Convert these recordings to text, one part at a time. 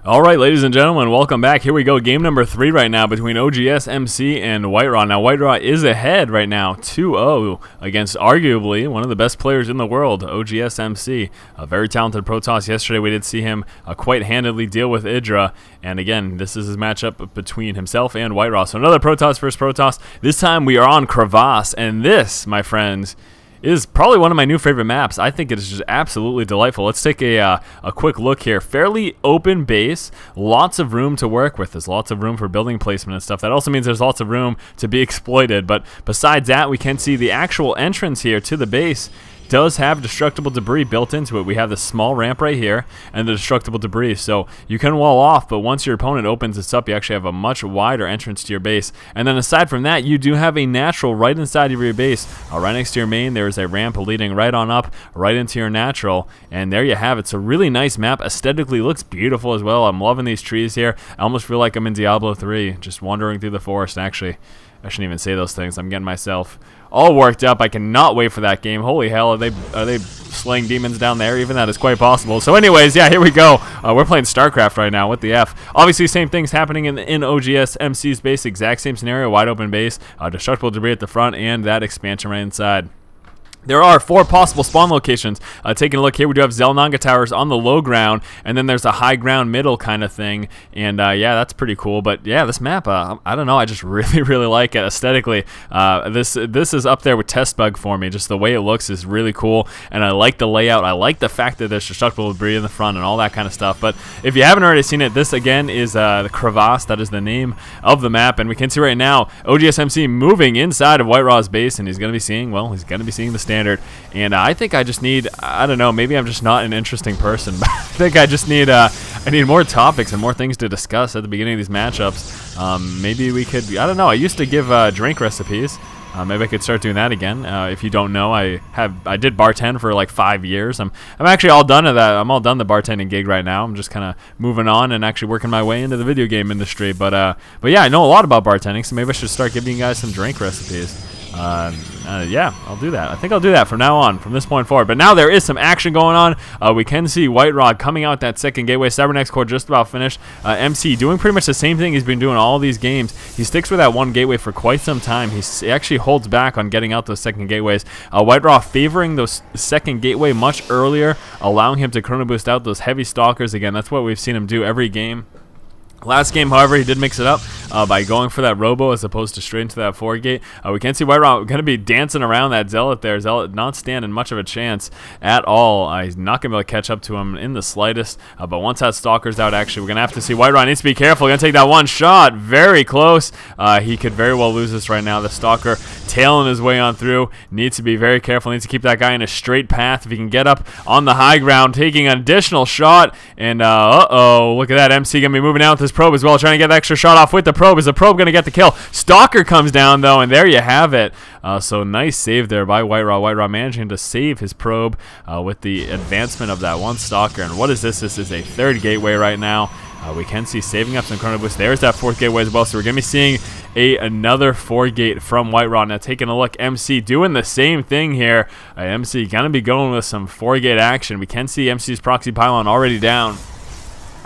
All right, ladies and gentlemen, welcome back. Here we go. Game number 3 right now between OGS MC and WhiteRa. Now, WhiteRa is ahead right now, 2-0 against arguably one of the best players in the world, OGS MC. A very talented Protoss. Yesterday, we did see him quite handedly deal with WhiteRa. And again, this is his matchup between himself and WhiteRa. So another Protoss versus Protoss. This time, we are on Crevasse. And this, my friends, is probably one of my new favorite maps. I think it is just absolutely delightful. Let's take a quick look here. Fairly open base, lots of room to work with. There's lots of room for building placement and stuff. That also means there's lots of room to be exploited. But besides that, we can see the actual entrance here to the base does have destructible debris built into it. We have this small ramp right here and the destructible debris, so you can wall off, but once your opponent opens this up, you actually have a much wider entrance to your base. And then aside from that, you do have a natural right inside of your base. Right next to your main, there is a ramp leading right on up, right into your natural, and there you have it. It's a really nice map. Aesthetically looks beautiful as well. I'm loving these trees here. I almost feel like I'm in Diablo 3, just wandering through the forest. Actually, I shouldn't even say those things. I'm getting myself all worked up. I cannot wait for that game. Holy hell, are they slaying demons down there? Even that is quite possible. So anyways, yeah, here we go. We're playing StarCraft right now. What the F? Obviously, same things happening in OGS MC's base. Exact same scenario. Wide open base. Destructible debris at the front and that expansion right inside. There are 4 possible spawn locations. Taking a look here, we do have Zelnanga towers on the low ground, and then there's a high ground middle kind of thing. And yeah, that's pretty cool. But yeah, this map, I don't know, I just really like it aesthetically. This is up there with Test Bug for me. Just the way it looks is really cool, and I like the layout. I like the fact that there's destructible debris in the front and all that kind of stuff. But if you haven't already seen it, this again is the Crevasse. That is the name of the map, and we can see right now OGS MC moving inside of WhiteRa's base, and he's going to be seeing, well, he's going to be seeing the standard. And I think I just need, I don't know, maybe I'm just not an interesting person, but I think I just need I need more topics and more things to discuss at the beginning of these matchups. Maybe we could, I don't know, I used to give drink recipes. Maybe I could start doing that again. If you don't know, I did bartend for like 5 years. I'm actually all done with that. I'm all done the bartending gig right now. I'm just kind of moving on and actually working my way into the video game industry. But yeah, I know a lot about bartending, so maybe I should start giving you guys some drink recipes. Yeah, I'll do that. I think I'll do that from now on, from this point forward. But now there is some action going on. We can see WhiteRa coming out that second gateway. Cybernetics core just about finished. MC doing pretty much the same thing he's been doing all these games. He sticks with that one gateway for quite some time. He actually holds back on getting out those second gateways. WhiteRa favoring those second gateway much earlier, allowing him to chrono boost out those heavy stalkers. Again, that's what we've seen him do every game. Last game, however, he did mix it up by going for that Robo as opposed to straight into that 4-gate. We can see WhiteRa going to be dancing around that Zealot there. Zealot not standing much of a chance at all. He's not going to be able to catch up to him in the slightest. But once that Stalker's out, actually, we're going to have to see WhiteRa needs to be careful. Going to take that one shot. Very close. He could very well lose this right now. The Stalker tailing his way on through. Needs to be very careful. Needs to keep that guy in a straight path. If he can get up on the high ground, taking an additional shot. And, uh-oh, look at that. MC going to be moving out with his probe as well, trying to get the extra shot off with the probe. Is the probe going to get the kill? Stalker comes down, though, and there you have it. So nice save there by WhiteRa. WhiteRa managing to save his probe with the advancement of that one Stalker. And what is this? This is a 3rd gateway right now. We can see saving up some chrono boost. There's that 4th gateway as well. So we're going to be seeing another 4-gate from WhiteRa. Now taking a look, MC doing the same thing here. MC going to be going with some 4-gate action. We can see MC's proxy pylon already down.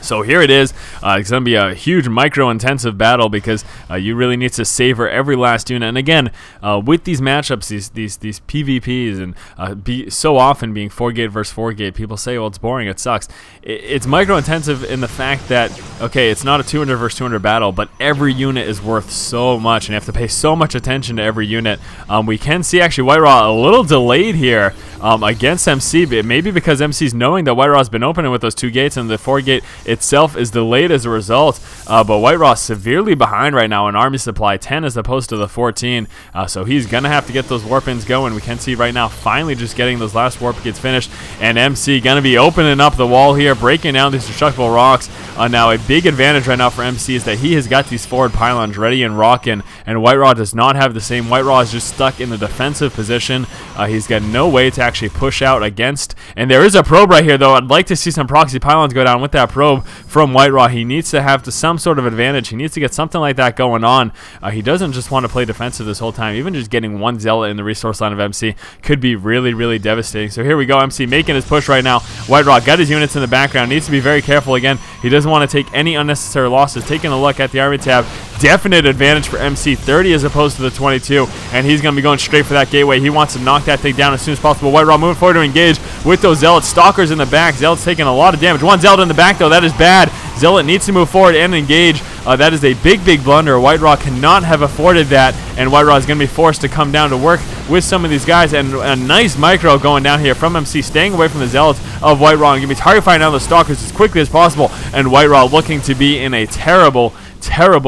So here it is. It's going to be a huge micro-intensive battle because you really need to savor every last unit. And again, with these matchups, these PvPs, and so often being 4-gate versus 4-gate, people say, well, it's boring, it sucks. It's micro-intensive in the fact that, okay, it's not a 200 versus 200 battle, but every unit is worth so much, and you have to pay so much attention to every unit. We can see, actually, WhiteRa a little delayed here against MC, maybe because MC's knowing that WhiteRa's been opening with those 2 gates, and the 4-gate itself is delayed as a result, but WhiteRa severely behind right now in army supply, 10 as opposed to the 14, so he's gonna have to get those warp ins going. We can see right now finally just getting those last warp gates finished, and MC gonna be opening up the wall here, breaking down these destructible rocks. Now a big advantage right now for MC is that he has got these forward pylons ready and rocking, and WhiteRa does not have the same. WhiteRa is just stuck in the defensive position. He's got no way to actually push out against. And there is a probe right here, though. I'd like to see some proxy pylons go down with that probe from WhiteRa. He needs to have some sort of advantage. He needs to get something like that going on. He doesn't just want to play defensive this whole time. Even just getting one zealot in the resource line of MC could be really, really devastating. So here we go. MC making his push right now. WhiteRa got his units in the background. Needs to be very careful again. He doesn't want to take any unnecessary losses. Taking a look at the army tab. Definite advantage for MC, 30 as opposed to the 22, and he's going to be going straight for that gateway. He wants to knock that thing down as soon as possible. WhiteRa moving forward to engage with those Zealots. Stalkers in the back. Zealot's taking a lot of damage. One Zealot in the back, though. That is bad. Zealot needs to move forward and engage. That is a big, big blunder. WhiteRa cannot have afforded that, and WhiteRa is going to be forced to come down to work with some of these guys. And a nice micro going down here from MC, staying away from the Zealots of WhiteRa and going to be target firing down the Stalkers as quickly as possible. And WhiteRa looking to be in a terrible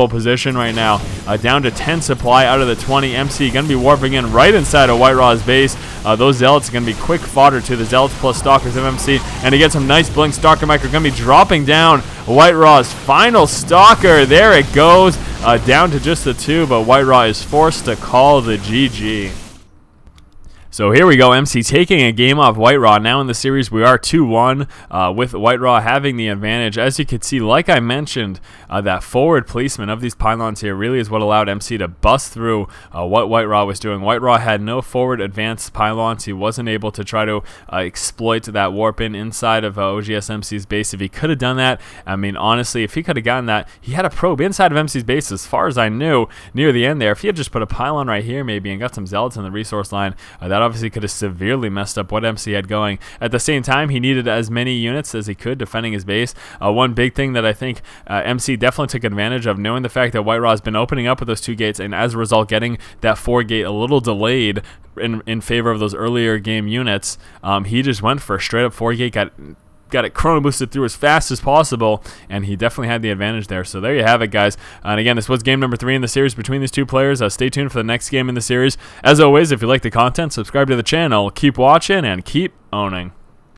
position right now. Down to 10 supply out of the 20. MC going to be warping in right inside of WhiteRa's base. Those Zealots are going to be quick fodder to the Zealots plus Stalkers of MC. And to get some nice blink, Stalker micro going to be dropping down WhiteRa's final Stalker. There it goes. Down to just the 2, but WhiteRa is forced to call the GG. So here we go, MC taking a game off WhiteRa. Now in the series, we are 2-1 with WhiteRa having the advantage. As you can see, like I mentioned, that forward placement of these pylons here really is what allowed MC to bust through what WhiteRa was doing. WhiteRa had no forward advanced pylons. He wasn't able to try to exploit that warp in inside of OGS MC's base. If he could have done that, I mean, honestly, if he could have gotten that, he had a probe inside of MC's base as far as I knew near the end there. If he had just put a pylon right here maybe and got some Zealots in the resource line, that obviously could have severely messed up what MC had going. At the same time, he needed as many units as he could defending his base. One big thing that I think MC definitely took advantage of, knowing the fact that WhiteRa has been opening up with those 2 gates, and as a result getting that 4 gate a little delayed in favor of those earlier game units, he just went for a straight up 4 gate, got it chrono boosted through as fast as possible, and he definitely had the advantage there. So there you have it, guys. And again, this was game number 3 in the series between these 2 players. Stay tuned for the next game in the series. As always, if you like the content, subscribe to the channel, keep watching, and keep owning.